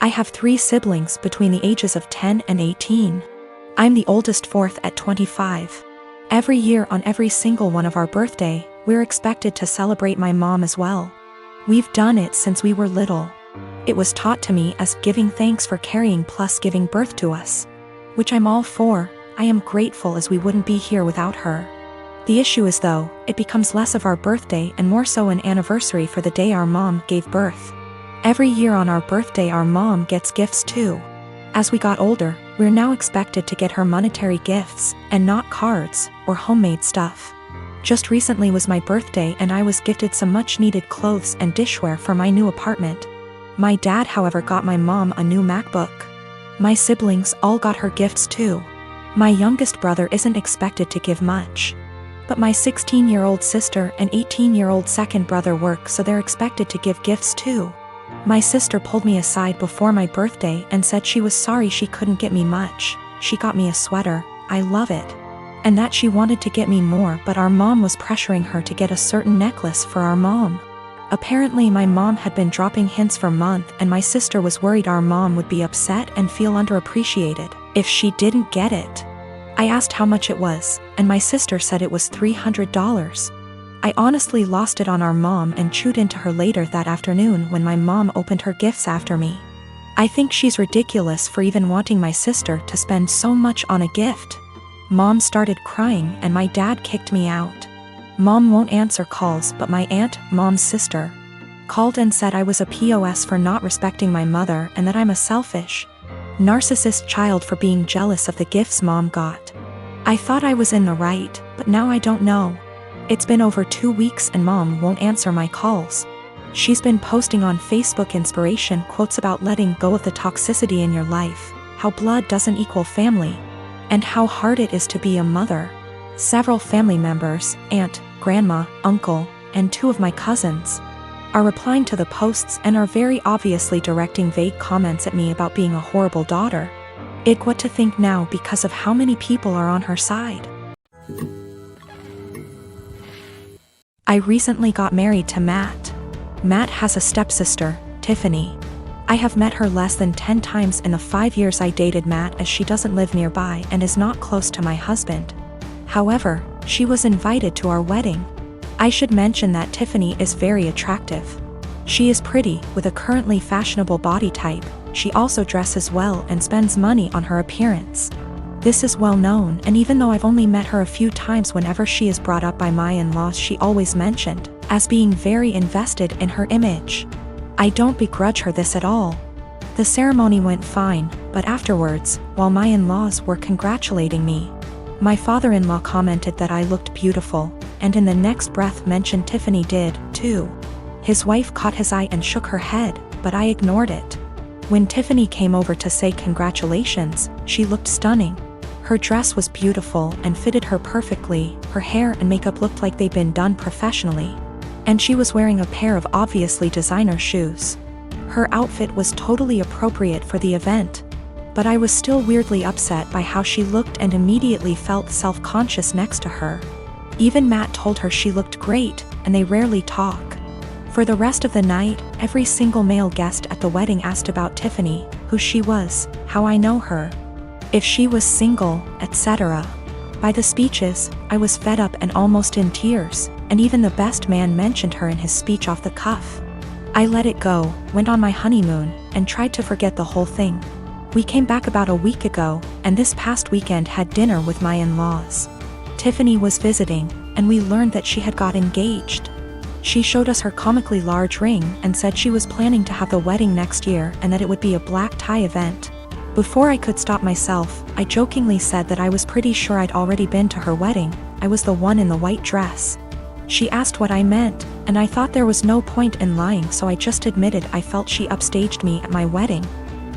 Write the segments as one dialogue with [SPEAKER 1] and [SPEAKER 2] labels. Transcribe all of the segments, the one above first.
[SPEAKER 1] have 3 siblings between the ages of 10 and 18. I'm the oldest, fourth at 25. Every year on every single one of our birthday, we're expected to celebrate my mom as well. We've done it since we were little. It was taught to me as giving thanks for carrying plus giving birth to us, which I'm all for. I am grateful as we wouldn't be here without her. The issue is though, it becomes less of our birthday and more so an anniversary for the day our mom gave birth. Every year on our birthday our mom gets gifts too. As we got older, we're now expected to get her monetary gifts, and not cards, or homemade stuff. Just recently was my birthday and I was gifted some much needed clothes and dishware for my new apartment. My dad however got my mom a new MacBook. My siblings all got her gifts too. My youngest brother isn't expected to give much. But my 16-year-old sister and 18-year-old second brother work, so they're expected to give gifts too. My sister pulled me aside before my birthday and said she was sorry she couldn't get me much. She got me a sweater, I love it. And that she wanted to get me more, but our mom was pressuring her to get a certain necklace for our mom. Apparently my mom had been dropping hints for months and my sister was worried our mom would be upset and feel underappreciated if she didn't get it. I asked how much it was, and my sister said it was $300. I honestly lost it on our mom and chewed into her later that afternoon when my mom opened her gifts after me. I think she's ridiculous for even wanting my sister to spend so much on a gift. Mom started crying and my dad kicked me out. Mom won't answer calls, but my aunt, mom's sister, called and said I was a POS for not respecting my mother and that I'm a selfish, narcissist child for being jealous of the gifts mom got. I thought I was in the right, but now I don't know. It's been over 2 weeks and mom won't answer my calls. She's been posting on Facebook inspiration quotes about letting go of the toxicity in your life, how blood doesn't equal family, and how hard it is to be a mother. Several family members, aunt, grandma, uncle, and 2 of my cousins, are replying to the posts and are very obviously directing vague comments at me about being a horrible daughter. What to think now because of how many people are on her side. I recently got married to Matt. Matt has a stepsister, Tiffany. I have met her less than 10 times in the 5 years I dated Matt, as she doesn't live nearby and is not close to my husband. However, she was invited to our wedding. I should mention that Tiffany is very attractive. She is pretty, with a currently fashionable body type. She also dresses well and spends money on her appearance. This is well known, and even though I've only met her a few times, whenever she is brought up by my in-laws she always mentioned as being very invested in her image. I don't begrudge her this at all. The ceremony went fine, but afterwards, while my in-laws were congratulating me, my father-in-law commented that I looked beautiful, and in the next breath mentioned Tiffany did, too. His wife caught his eye and shook her head, but I ignored it. When Tiffany came over to say congratulations, she looked stunning. Her dress was beautiful and fitted her perfectly, her hair and makeup looked like they'd been done professionally. And she was wearing a pair of obviously designer shoes. Her outfit was totally appropriate for the event. But I was still weirdly upset by how she looked and immediately felt self-conscious next to her. Even Matt told her she looked great, and they rarely talk. For the rest of the night, every single male guest at the wedding asked about Tiffany, who she was, how I know her, if she was single, etc. By the speeches, I was fed up and almost in tears, and even the best man mentioned her in his speech off the cuff. I let it go, went on my honeymoon, and tried to forget the whole thing. We came back about a week ago, and this past weekend had dinner with my in-laws. Tiffany was visiting, and we learned that she had got engaged. She showed us her comically large ring and said she was planning to have the wedding next year and that it would be a black tie event. Before I could stop myself, I jokingly said that I was pretty sure I'd already been to her wedding. I was the one in the white dress. She asked what I meant, and I thought there was no point in lying, so I just admitted I felt she upstaged me at my wedding.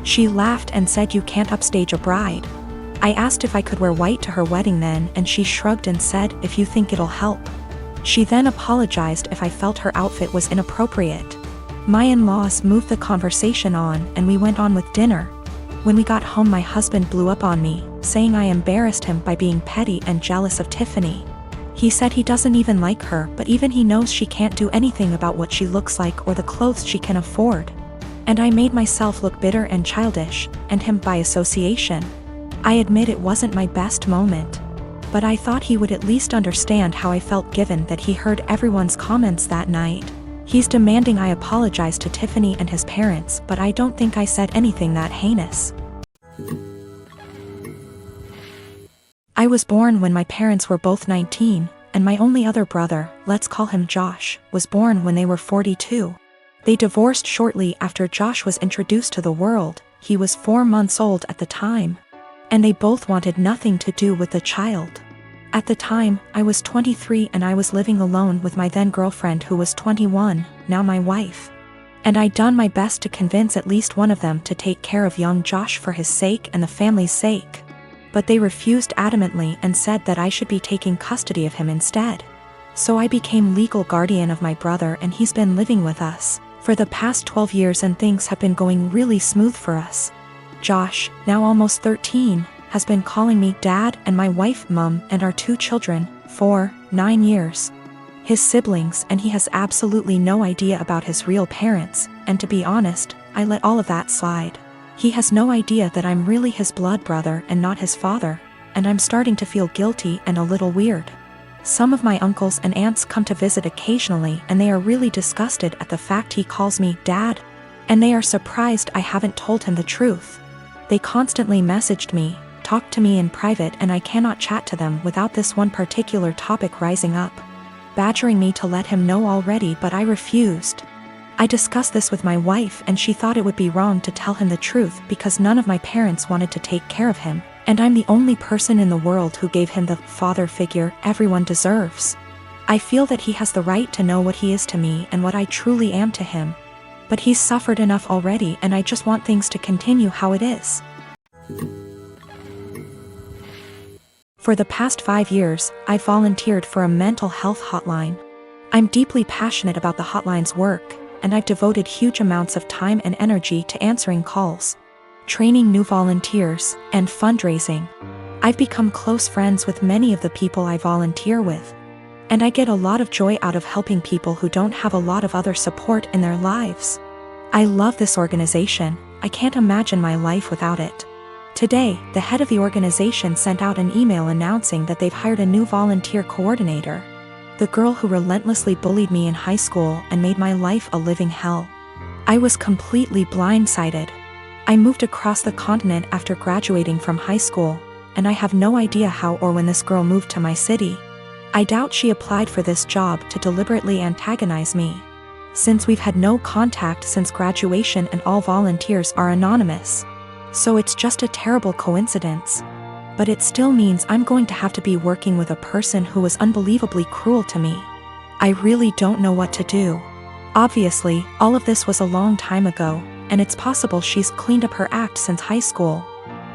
[SPEAKER 1] She laughed and said you can't upstage a bride. I asked if I could wear white to her wedding then, and she shrugged and said, if you think it'll help. She then apologized if I felt her outfit was inappropriate. My in-laws moved the conversation on and we went on with dinner. When we got home my husband blew up on me, saying I embarrassed him by being petty and jealous of Tiffany. He said he doesn't even like her, but even he knows she can't do anything about what she looks like or the clothes she can afford. And I made myself look bitter and childish, and him by association. I admit it wasn't my best moment. But I thought he would at least understand how I felt given that he heard everyone's comments that night. He's demanding I apologize to Tiffany and his parents, but I don't think I said anything that heinous. I was born when my parents were both 19, and my only other brother, let's call him Josh, was born when they were 42. They divorced shortly after Josh was introduced to the world. He was 4 months old at the time. And they both wanted nothing to do with the child. At the time, I was 23 and I was living alone with my then girlfriend who was 21, now my wife. And I'd done my best to convince at least one of them to take care of young Josh for his sake and the family's sake. But they refused adamantly and said that I should be taking custody of him instead. So I became legal guardian of my brother and he's been living with us for the past 12 years and things have been going really smooth for us. Josh, now almost 13, has been calling me Dad and my wife Mum and our 2 children, for 9 years. His siblings and he has absolutely no idea about his real parents, and to be honest, I let all of that slide. He has no idea that I'm really his blood brother and not his father, and I'm starting to feel guilty and a little weird. Some of my uncles and aunts come to visit occasionally and they are really disgusted at the fact he calls me Dad, and they are surprised I haven't told him the truth. They constantly messaged me, talked to me in private, and I cannot chat to them without this one particular topic rising up, badgering me to let him know already, but I refused. I discussed this with my wife and she thought it would be wrong to tell him the truth because none of my parents wanted to take care of him, and I'm the only person in the world who gave him the father figure everyone deserves. I feel that he has the right to know what he is to me and what I truly am to him. But he's suffered enough already and I just want things to continue how it is. For the past 5 years, I volunteered for a mental health hotline. I'm deeply passionate about the hotline's work, and I've devoted huge amounts of time and energy to answering calls, training new volunteers, and fundraising. I've become close friends with many of the people I volunteer with. And I get a lot of joy out of helping people who don't have a lot of other support in their lives. I love this organization. I can't imagine my life without it. Today, the head of the organization sent out an email announcing that they've hired a new volunteer coordinator. The girl who relentlessly bullied me in high school and made my life a living hell. I was completely blindsided. I moved across the continent after graduating from high school, and I have no idea how or when this girl moved to my city. I doubt she applied for this job to deliberately antagonize me, since we've had no contact since graduation and all volunteers are anonymous. So it's just a terrible coincidence. But it still means I'm going to have to be working with a person who was unbelievably cruel to me. I really don't know what to do. Obviously, all of this was a long time ago, and it's possible she's cleaned up her act since high school.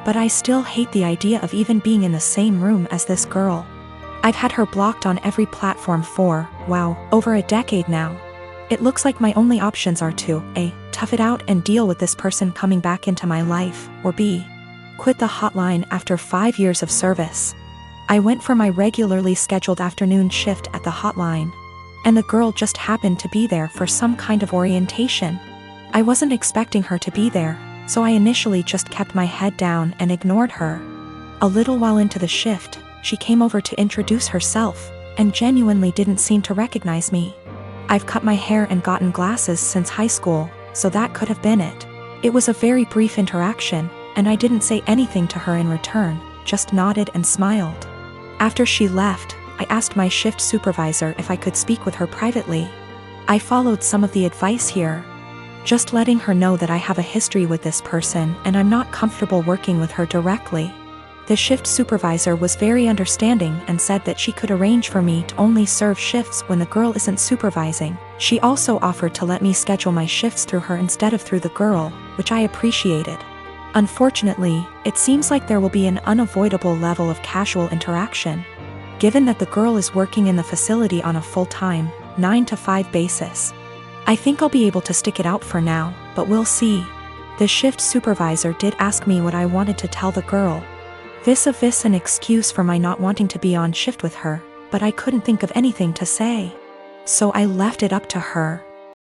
[SPEAKER 1] But I still hate the idea of even being in the same room as this girl. I've had her blocked on every platform for, wow, over a decade now. It looks like my only options are to A, tough it out and deal with this person coming back into my life, or B, quit the hotline after 5 years of service. I went for my regularly scheduled afternoon shift at the hotline, and the girl just happened to be there for some kind of orientation. I wasn't expecting her to be there, so I initially just kept my head down and ignored her. A little while into the shift, she came over to introduce herself, and genuinely didn't seem to recognize me. I've cut my hair and gotten glasses since high school, so that could have been it. It was a very brief interaction, and I didn't say anything to her in return, just nodded and smiled. After she left, I asked my shift supervisor if I could speak with her privately. I followed some of the advice here, just letting her know that I have a history with this person and I'm not comfortable working with her directly. The shift supervisor was very understanding and said that she could arrange for me to only serve shifts when the girl isn't supervising. She also offered to let me schedule my shifts through her instead of through the girl, which I appreciated. Unfortunately, it seems like there will be an unavoidable level of casual interaction, given that the girl is working in the facility on a full-time, 9-to-5 basis. I think I'll be able to stick it out for now, but we'll see. The shift supervisor did ask me what I wanted to tell the girl. Vis-a-vis an excuse for my not wanting to be on shift with her, but I couldn't think of anything to say. So I left it up to her.